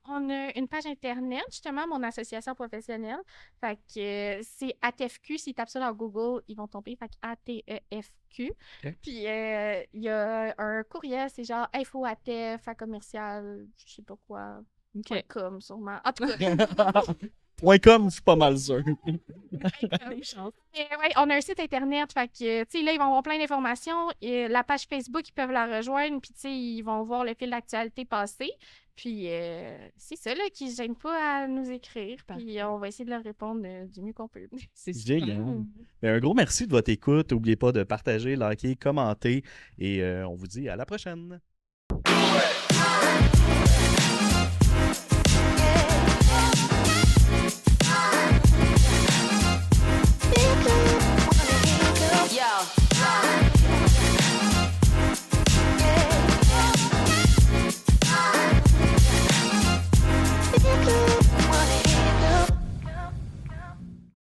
C: On a une page Internet, justement, mon association professionnelle. Fait que c'est ATFQ. S'ils tapent ça dans Google, ils vont tomber. Fait que ATEFQ.
B: Ok.
C: Puis il y a un courriel, c'est genre info@atef à commercial, je sais pas quoi,
A: OK.
C: .com sûrement. En tout cas,
B: .com, je suis pas mal sûr.
C: mais ouais, on a un site Internet. Fait que, tu sais, là, ils vont avoir plein d'informations. Et la page Facebook, ils peuvent la rejoindre. Puis, tu sais, ils vont voir le fil d'actualité passer. Puis, c'est ça, là, qu'ils ne gênent pas à nous écrire. Puis, on va essayer de leur répondre du mieux qu'on peut.
A: C'est super.
B: Génial. Mais un gros merci de votre écoute. N'oubliez pas de partager, liker, commenter. Et on vous dit à la prochaine.
D: Ouais.